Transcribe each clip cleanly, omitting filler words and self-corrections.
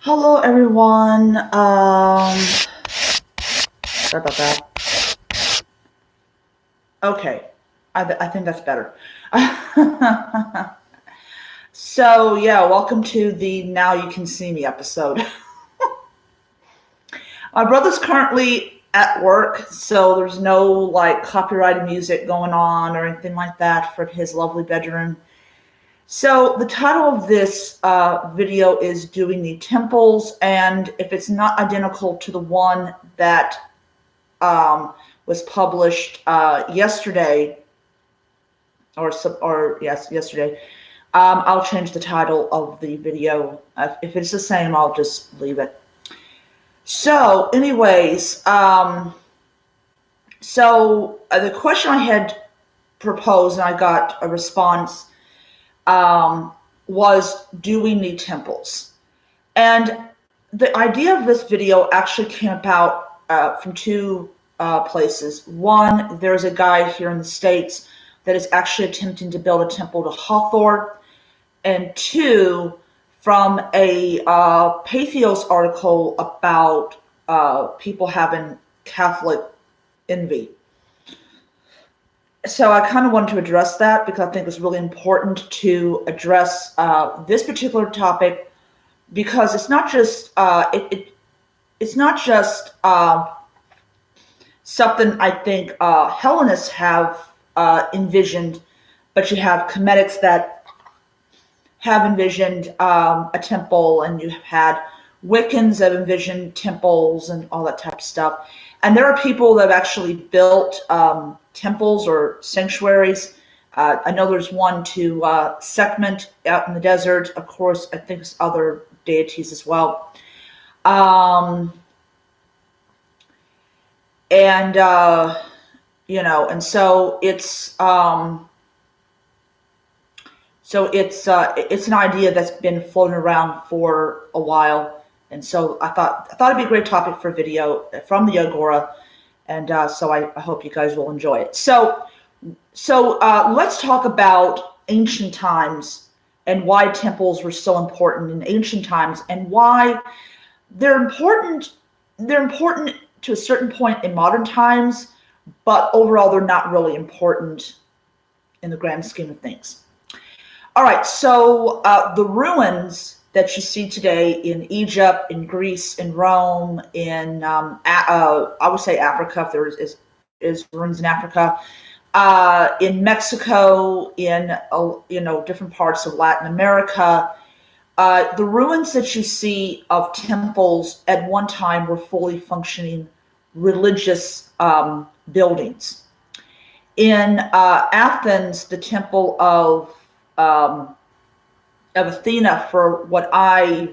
Hello, everyone. Sorry about that. Okay, I think that's better. So, yeah, welcome to the Now You Can See Me episode. My brother's currently at work, so there's no like copyrighted music going on or anything like that from his lovely bedroom. So, the title of this video is Doing the Temples, and if it's not identical to the one that um, was published yesterday, or yes, yesterday. I'll change the title of the video. If it's the same, I'll just leave it. So, anyways, the question I had proposed, and I got a response, um, was, do we need temples? And the idea of this video actually came about from two places. One, there's a guy here in the States that is actually attempting to build a temple to Hathor. And two, from a Pathos article about people having Catholic envy. So I kind of wanted to address that because I think it's really important to address this particular topic, because it's not just it's not just something I think Hellenists have envisioned, but you have Cometics that have envisioned a temple, and you have had Wiccans that have envisioned temples and all that type of stuff. And there are people that have actually built temples or sanctuaries. I know there's one to Sekhmet out in the desert. Of course, I think there's other deities as well. Um, and and so it's an idea that's been floating around for a while, and so I thought it'd be a great topic for a video from the Agora, and so I hope you guys will enjoy it. So let's talk about ancient times and why temples were so important in ancient times, and why they're important. They're important to a certain point in modern times, but overall they're not really important in the grand scheme of things. All right, so the ruins that you see today in Egypt, in Greece, in Rome, in I would say Africa, if there is ruins in Africa, in Mexico, in different parts of Latin America. The ruins that you see of temples at one time were fully functioning religious buildings. In Athens, the temple of Athena, from what I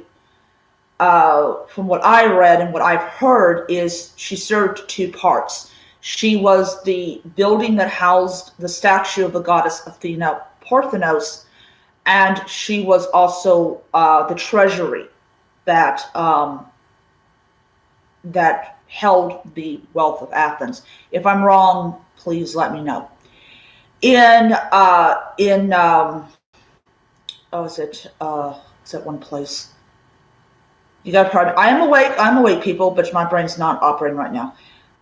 read and what I've heard, is she served two parts. She was the building that housed the statue of the goddess Athena Parthenos, and she was also the treasury that that held the wealth of Athens. If I'm wrong, please let me know. Is it one place? You got pardon. I am awake. I'm awake, people, but my brain's not operating right now.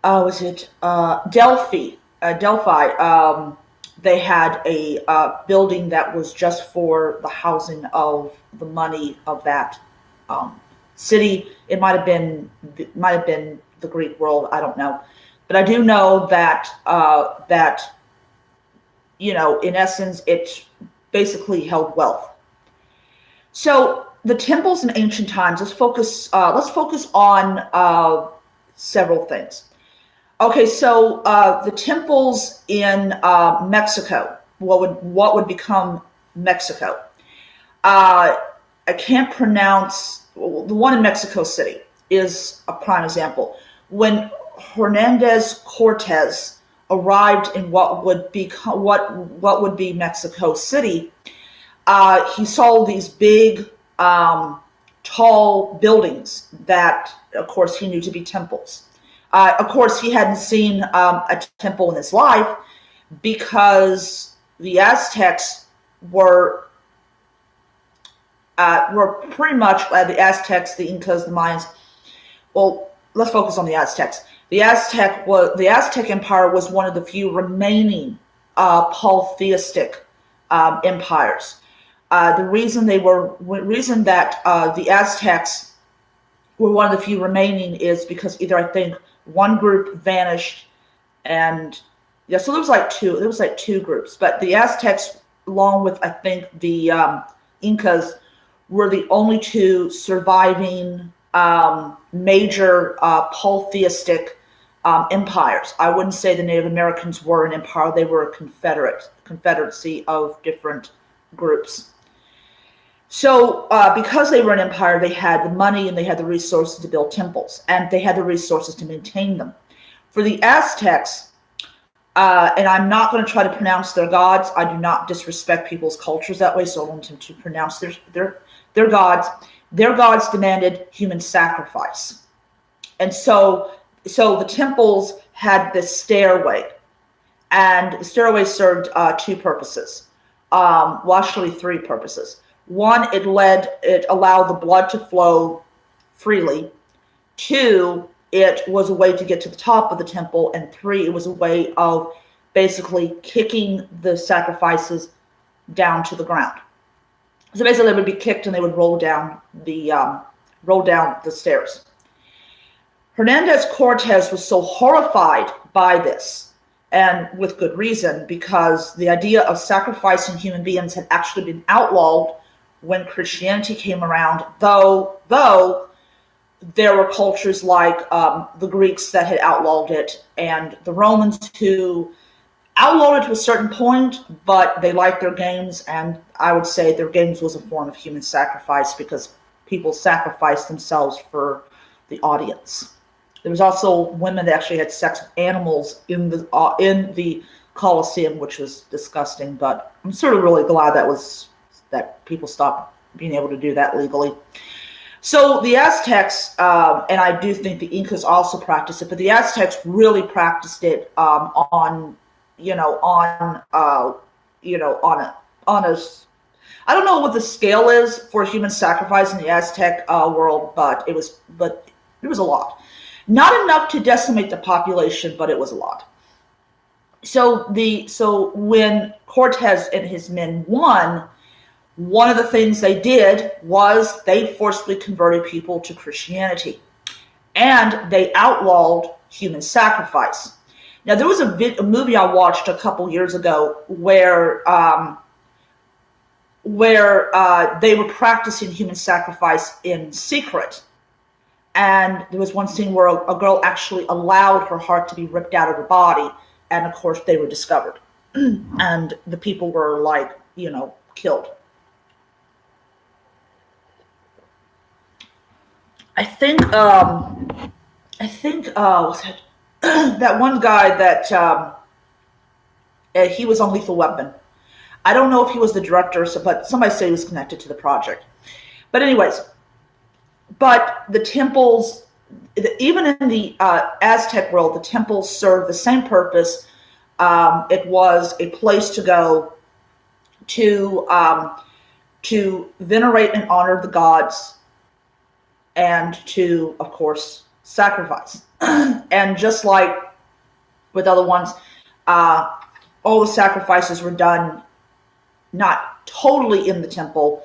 Was it Delphi? Delphi. They had a building that was just for the housing of the money of that city. It might have been the Greek world. I don't know, but I do know that in essence, it basically held wealth. So the temples in ancient times. Let's focus on several things. Okay, so the temples in Mexico. What would become Mexico? I can't pronounce. The one in Mexico City is a prime example. When Hernandez Cortez arrived in what would be Mexico City, he saw these big, tall buildings that, of course, he knew to be temples. Of course, he hadn't seen a temple in his life, because the Aztecs were were pretty much the Aztecs, the Incas, the Mayans. Well, let's focus on the Aztecs. The Aztec Empire was one of the few remaining polytheistic empires. The reason that the Aztecs were one of the few remaining is because either I think one group vanished, and yeah, so there was like two groups, but the Aztecs, along with I think the Incas, were the only two surviving major polytheistic empires. I wouldn't say the Native Americans were an empire; they were a confederacy of different groups. So, because they were an empire, they had the money and they had the resources to build temples, and they had the resources to maintain them. For the Aztecs, and I'm not going to try to pronounce their gods. I do not disrespect people's cultures that way, so I want them to pronounce their gods. Their gods demanded human sacrifice, and so the temples had this stairway, and the stairway served two purposes. Well, actually, three purposes. One, it allowed the blood to flow freely. Two, it was a way to get to the top of the temple. And three, it was a way of basically kicking the sacrifices down to the ground. So basically, they would be kicked and they would roll down the stairs. Hernandez Cortez was so horrified by this, and with good reason, because the idea of sacrificing human beings had actually been outlawed when Christianity came around, though there were cultures like the Greeks that had outlawed it, and the Romans who outlawed it to a certain point, but they liked their games, and I would say their games was a form of human sacrifice because people sacrificed themselves for the audience. There was also women that actually had sex with animals in the Colosseum, which was disgusting, but I'm sort of really glad that people stopped being able to do that legally. So the Aztecs, and I do think the Incas also practiced it, but the Aztecs really practiced it on a I don't know what the scale is for human sacrifice in the Aztec world, but it was a lot. Not enough to decimate the population, but it was a lot. So when Cortez and his men won, one of the things they did was they forcibly converted people to Christianity, and they outlawed human sacrifice. Now, there was a movie I watched a couple years ago where they were practicing human sacrifice in secret, and there was one scene where a girl actually allowed her heart to be ripped out of her body, and of course they were discovered, and the people were killed. I think was it that one guy that he was on Lethal Weapon. I don't know if he was the director, but somebody said he was connected to the project. But anyways, but the temples, even in the Aztec world, the temples served the same purpose. It was a place to go to venerate and honor the gods, and to, of course, sacrifice. And just like with other ones, all the sacrifices were done not totally in the temple,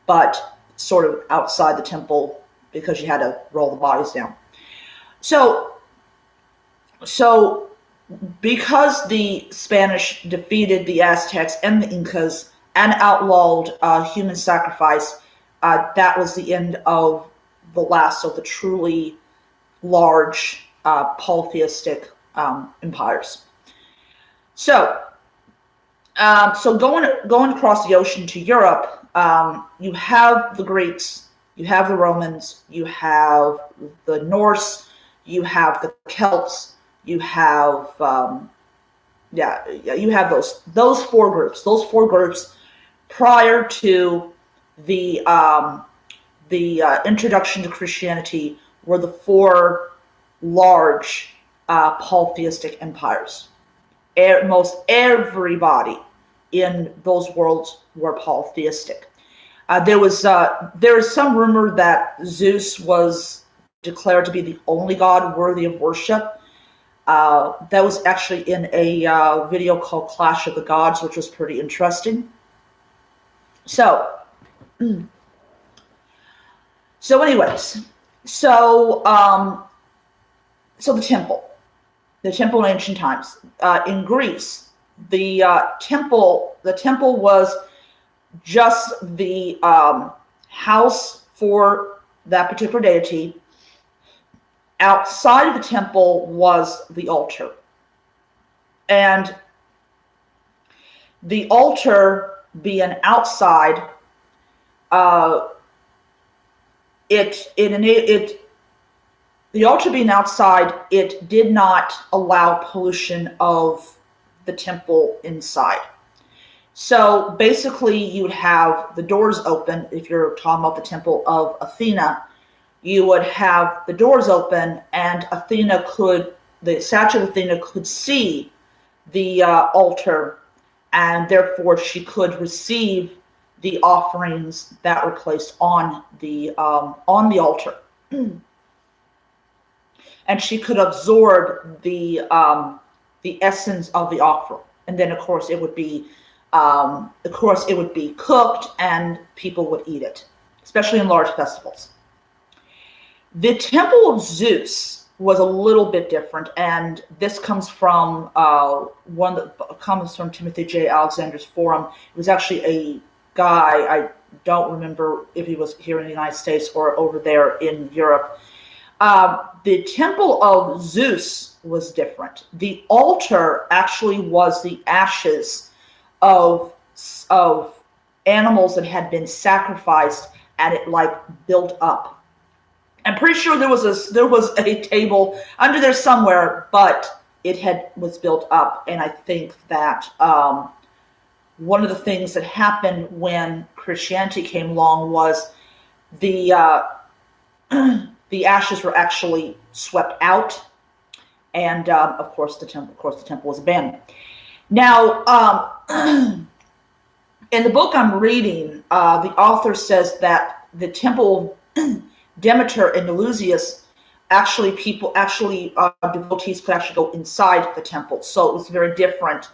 but sort of outside the temple, because you had to roll the bodies down. So because the Spanish defeated the Aztecs and the Incas and outlawed human sacrifice, that was the end of the last of the truly large polytheistic empires. So going across the ocean to Europe, you have the Greeks, you have the Romans, you have the Norse, you have the Celts, you have you have those four groups. Those four groups prior to the introduction to Christianity were the four large polytheistic empires. Most everybody in those worlds were polytheistic. There is some rumor that Zeus was declared to be the only god worthy of worship. That was actually in a video called Clash of the Gods, which was pretty interesting. So, anyways, so the temple in ancient times in Greece, the temple was just the house for that particular deity. Outside of the temple was the altar, and the altar being outside, the altar being outside, it did not allow pollution of the temple inside. So basically, you would have the doors open. If you're talking about the temple of Athena, you would have the doors open, and the statue of Athena could see the altar, and therefore she could receive the offerings that were placed on the altar. And she could absorb the essence of the offering, and then of course it would be cooked, and people would eat it, especially in large festivals. The Temple of Zeus was a little bit different, and this comes from Timothy J. Alexander's forum. It was actually a guy, I don't remember if he was here in the United States or over there in Europe. The Temple of Zeus was different. The altar actually was the ashes of animals that had been sacrificed, and it built up. I'm pretty sure there was a table under there somewhere, but it was built up. And I think that one of the things that happened when Christianity came along was the ashes were actually swept out, and of course the temple was abandoned. Now, in the book I'm reading, the author says that the temple Demeter and Eleusis, devotees could actually go inside the temple. So it was very different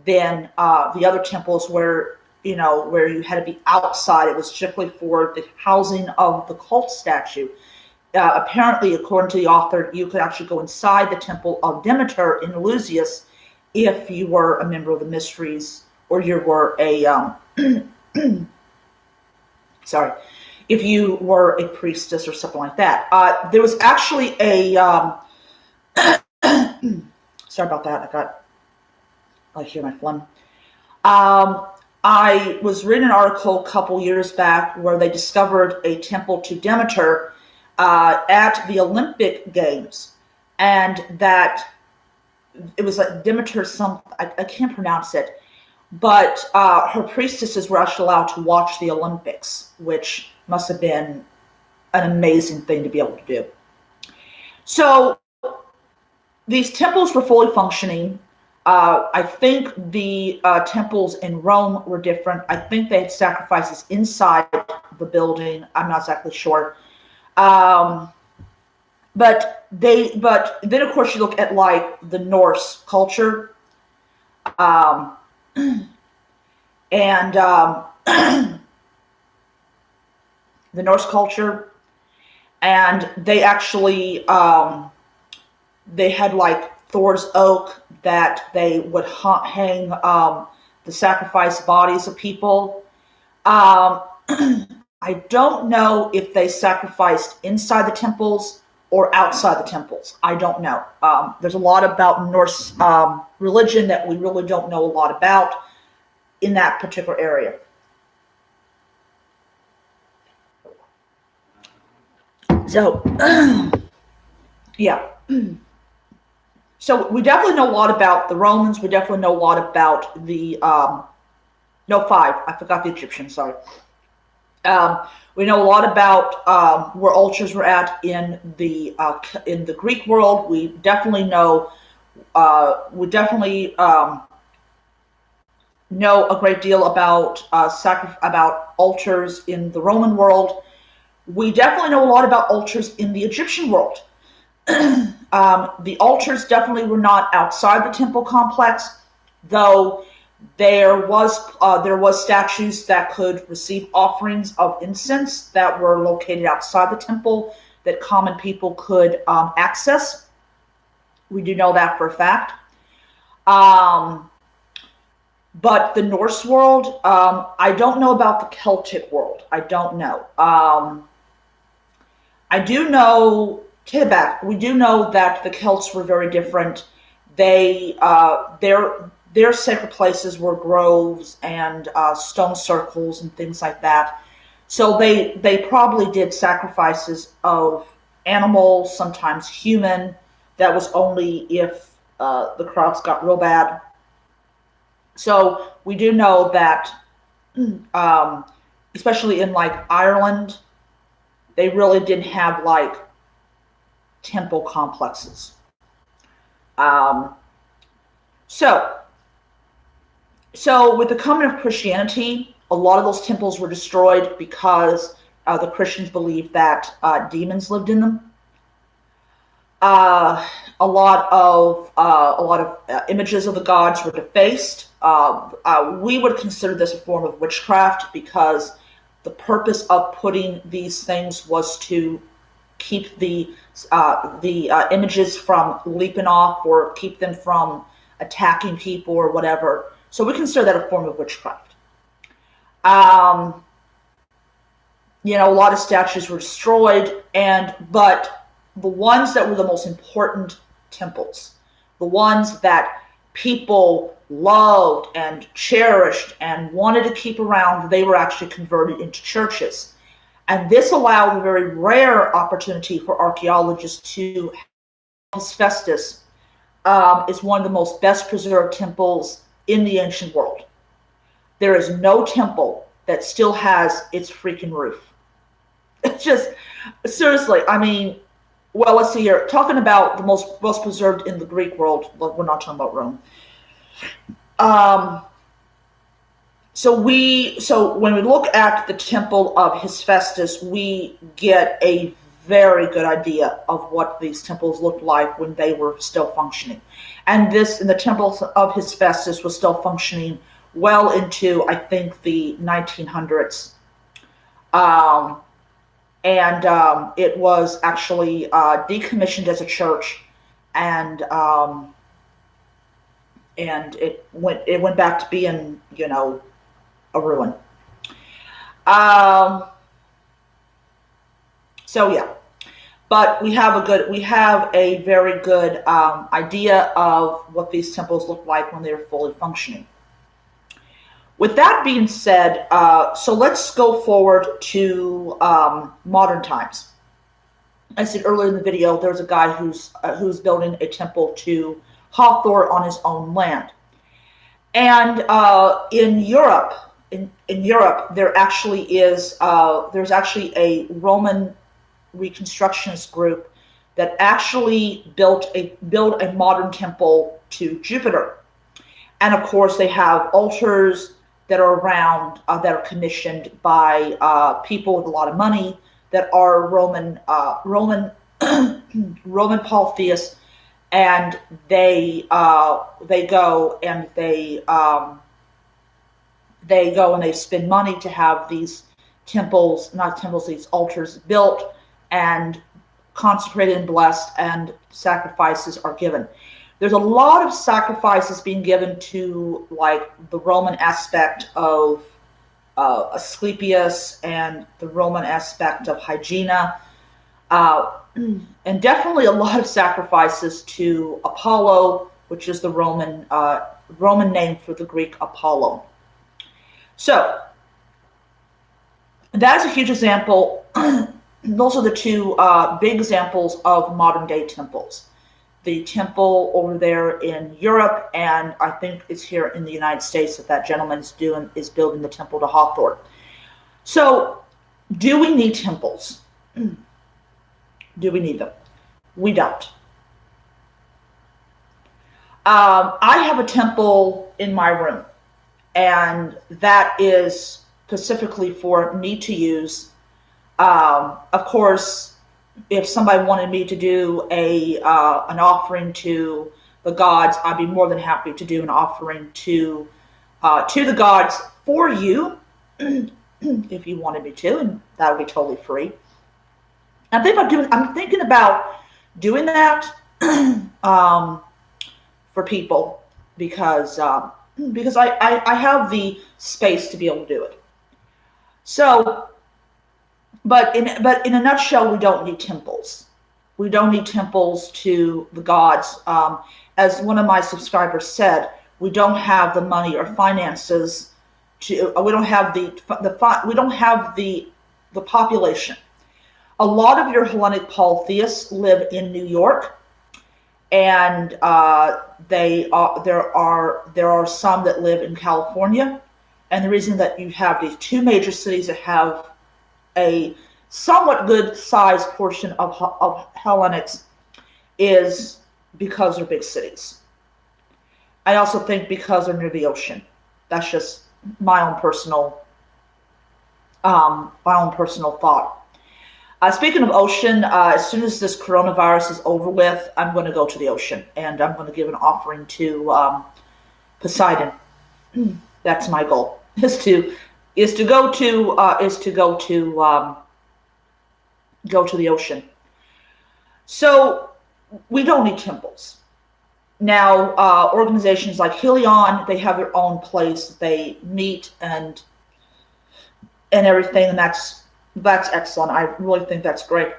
than the other temples where you had to be outside. It was strictly for the housing of the cult statue. Apparently, according to the author, you could actually go inside the temple of Demeter in Eleusis if you were a member of the Mysteries, or you were if you were a priestess or something like that. There was actually a sorry about that. I hear my phlegm. I was reading an article a couple years back where they discovered a temple to Demeter at the Olympic Games, and that it was like Demeter I can't pronounce it, but her priestesses were actually allowed to watch the Olympics, which must have been an amazing thing to be able to do. So these temples were fully functioning. I think the temples in Rome were different. I think they had sacrifices inside the building. I'm not exactly sure. But then of course you look at the Norse culture, and the Norse culture, and they actually they had Thor's oak that they would hang the sacrificed bodies of people. I don't know if they sacrificed inside the temples or outside the temples. I don't know. There's a lot about Norse religion that we really don't know a lot about in that particular area. So, yeah. So we definitely know a lot about the Romans. We definitely know a lot about the, I forgot the Egyptians, sorry. We know a lot about where altars were at in the Greek world. We definitely know. know a great deal about about altars in the Roman world. We definitely know a lot about altars in the Egyptian world. The altars definitely were not outside the temple complex, though there was statues that could receive offerings of incense that were located outside the temple that common people could access. We do know that for a fact. Um, but the Norse world, I don't know about the Celtic world. I don't know. I do know Quebec. We do know that the Celts were very different. Their sacred places were groves and stone circles and things like that. So they probably did sacrifices of animals, sometimes human. That was only if the crops got real bad. So we do know that, um, especially in like Ireland, they really didn't have like temple complexes. Um, so, so with the coming of Christianity, a lot of those temples were destroyed because the Christians believed that demons lived in them. Uh, a lot of images of the gods were defaced. We would consider this a form of witchcraft because the purpose of putting these things was to keep the images from leaping off or keep them from attacking people or whatever. So we consider that a form of witchcraft. Um, a lot of statues were destroyed, but the ones that were the most important temples, the ones that people loved and cherished and wanted to keep around, they were actually converted into churches. And this allowed a very rare opportunity for archaeologists to Festus is one of the most best preserved temples in the ancient world. There is no temple that still has its freaking roof. It's just, seriously, I mean, well, let's see here. Talking about the most preserved in the Greek world, but we're not talking about Rome. Um, so when we look at the temple of Hephaestus, we get a very good idea of what these temples looked like when they were still functioning. And the temple of Hephaestus was still functioning well into, I think, the 1900s. And it was actually decommissioned as a church, and it went back to being, a ruin. Um, so yeah, but we have a very good idea of what these temples look like when they're fully functioning. With that being said, so let's go forward to modern times. I said earlier in the video, there's a guy who's building a temple to Hathor on his own land, and in Europe, there actually is there's actually a Roman Reconstructionist group that actually built a modern temple to Jupiter, and of course they have altars that are around that are commissioned by people with a lot of money that are Roman polytheists, and they go and they spend money to have these these altars built and consecrated and blessed, and sacrifices are given. There's a lot of sacrifices being given to like the Roman aspect of Asclepius and the Roman aspect of Hygiena, and definitely a lot of sacrifices to Apollo, which is the Roman name for the Greek Apollo. So that's a huge example. Those are the two big examples of modern day temples. The temple over there in Europe, and I think it's here in the United States that gentleman is building the temple to Hathor. So, do we need temples? Do we need them? We don't. I have a temple in my room. and that is specifically for me to use. Of course, if somebody wanted me to do an offering to the gods, I'd be more than happy to do an offering to the gods for you if you wanted me to, and that would be totally free. I'm thinking about doing that um, for people because I have the space to be able to do it. So, but in a nutshell, we don't need temples. We don't need temples to the gods. As one of my subscribers said, we don't have the money or finances to. We don't have we don't have the population. A lot of your Hellenic polytheists live in New York, and there are some that live in California. And the reason that you have these two major cities that have a somewhat good sized portion of Hellenics is because they're big cities. I also think because they're near the ocean. That's just my own personal thought. Speaking of ocean, as soon as this coronavirus is over with, I'm going to go to the ocean and I'm going to give an offering to Poseidon. That's my goal. Is to go to the ocean. So we don't need temples. Now, organizations like Helion, they have their own place. They meet and everything, and that's excellent. I really think that's great.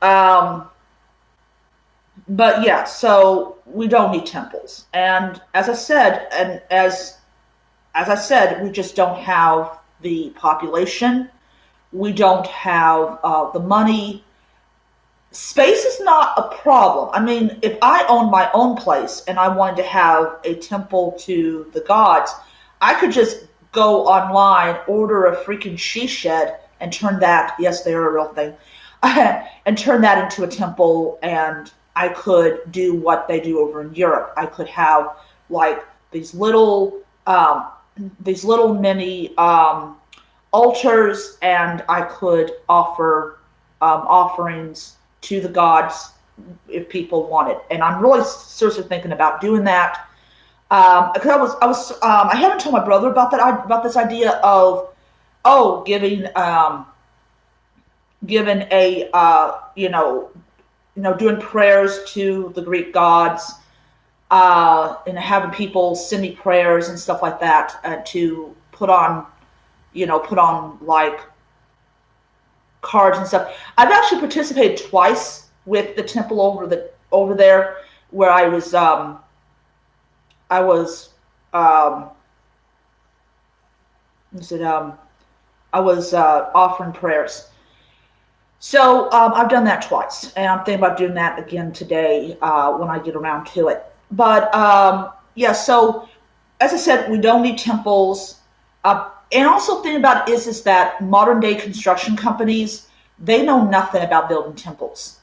But yeah, so we don't need temples. And as I said, we just don't have the population. We don't have the money. Space is not a problem. I mean, if I owned my own place and I wanted to have a temple to the gods, I could just go online, order a freaking she shed, and turn that, yes, they are a real thing, and turn that into a temple, and I could do what they do over in Europe. I could have like these little mini altars, and I could offer offerings to the gods if people wanted. And I'm really seriously thinking about doing that. Because I haven't told my brother about this idea of giving doing prayers to the Greek gods, and having people send me prayers and stuff like that, to put on like cards and stuff. I've actually participated twice with the temple over there, where I was offering prayers. So I've done that twice, and I'm thinking about doing that again today when I get around to it. But yeah, so as I said, we don't need temples. And also thinking about is that modern day construction companies, they know nothing about building temples.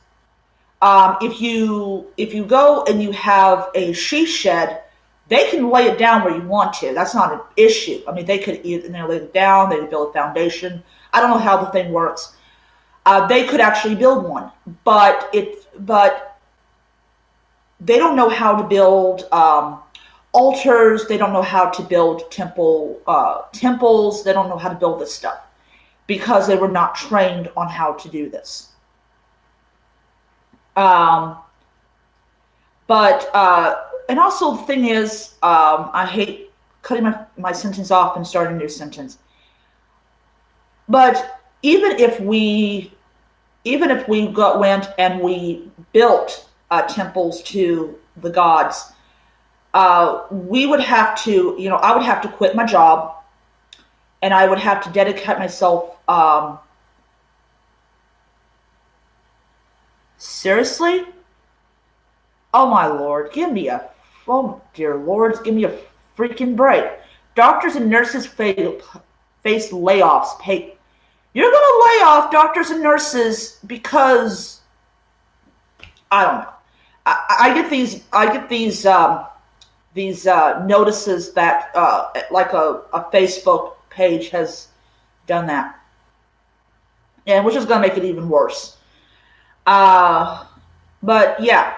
If you go and you have a she shed, they can lay it down where you want to. That's not an issue. I mean, they could either lay it down, they could build a foundation. I don't know how the thing works. They could actually build one, but they don't know how to build altars. They don't know how to build temples. They don't know how to build this stuff because they were not trained on how to do this. And also the thing is, I hate cutting my sentence off and starting a new sentence. But even if we went and we built temples to the gods, we would have to, I would have to quit my job, and I would have to dedicate myself. Seriously? Oh my Lord, oh dear Lord, give me a freaking break. Doctors and nurses face layoffs. You're going to lay off doctors and nurses because, I don't know. I get these notices that like a Facebook page has done that, and which is going to make it even worse. But yeah,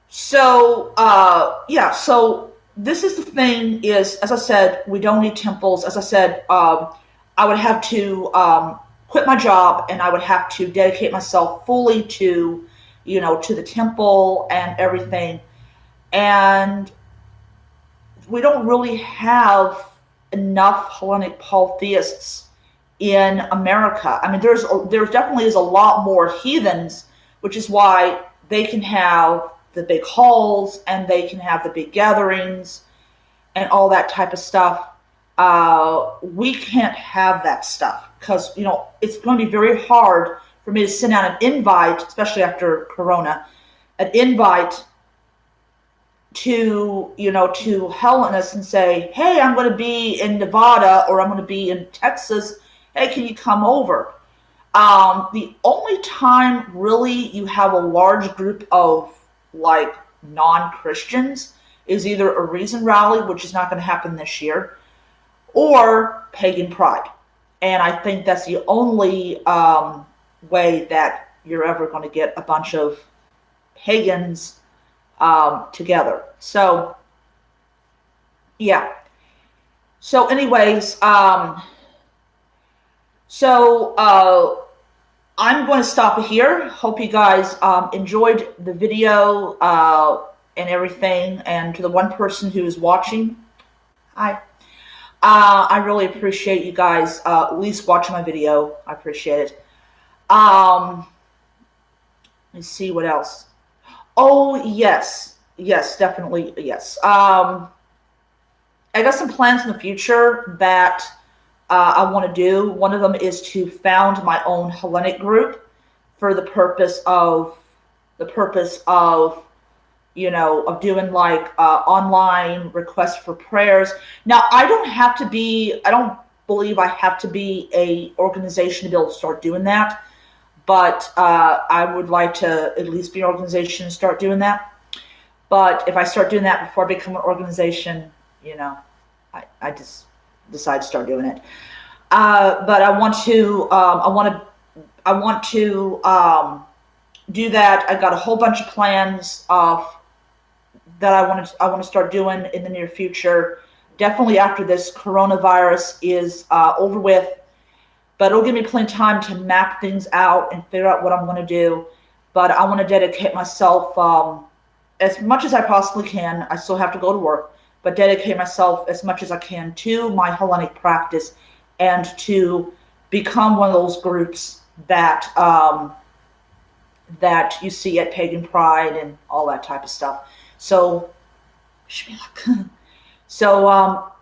so yeah, so this is the thing is, as I said, we don't need temples. As I said, I would have to quit my job, and I would have to dedicate myself fully to, to the temple and everything. And we don't really have enough Hellenic polytheists in America. I mean, there definitely is a lot more heathens, which is why they can have the big halls and they can have the big gatherings and all that type of stuff. We can't have that stuff because it's going to be very hard for me to send out an invite, especially after Corona, an invite to Hellenists and say, hey, I'm going to be in Nevada or I'm going to be in Texas. Hey, can you come over? The only time really you have a large group of like non-Christians is either a Reason rally, which is not going to happen this year, or Pagan Pride. And I think that's the only way that you're ever going to get a bunch of pagans together. So, yeah. So, anyways, I'm going to stop it here. Hope you guys enjoyed the video and everything. And to the one person who is watching, hi. I really appreciate you guys at least watching my video. I appreciate it. Let's see what else. Oh, yes. Yes, definitely. Yes. I got some plans in the future that I want to do. One of them is to found my own Hellenic group for the purpose of of doing like online requests for prayers. Now, I don't believe I have to be a organization to be able to start doing that. But I would like to at least be an organization and start doing that. But if I start doing that before I become an organization, I just decide to start doing it. But I want to do that. I got a whole bunch of plans that I want to start doing in the near future. Definitely after this coronavirus is over with. But it'll give me plenty of time to map things out and figure out what I'm going to do. But I want to dedicate myself as much as I possibly can. I still have to go to work, but dedicate myself as much as I can to my Hellenic practice and to become one of those groups that that you see at Pagan Pride and all that type of stuff. So, so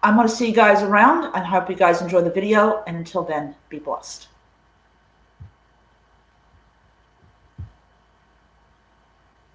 I'm going to see you guys around. I hope you guys enjoy the video. And until then, be blessed.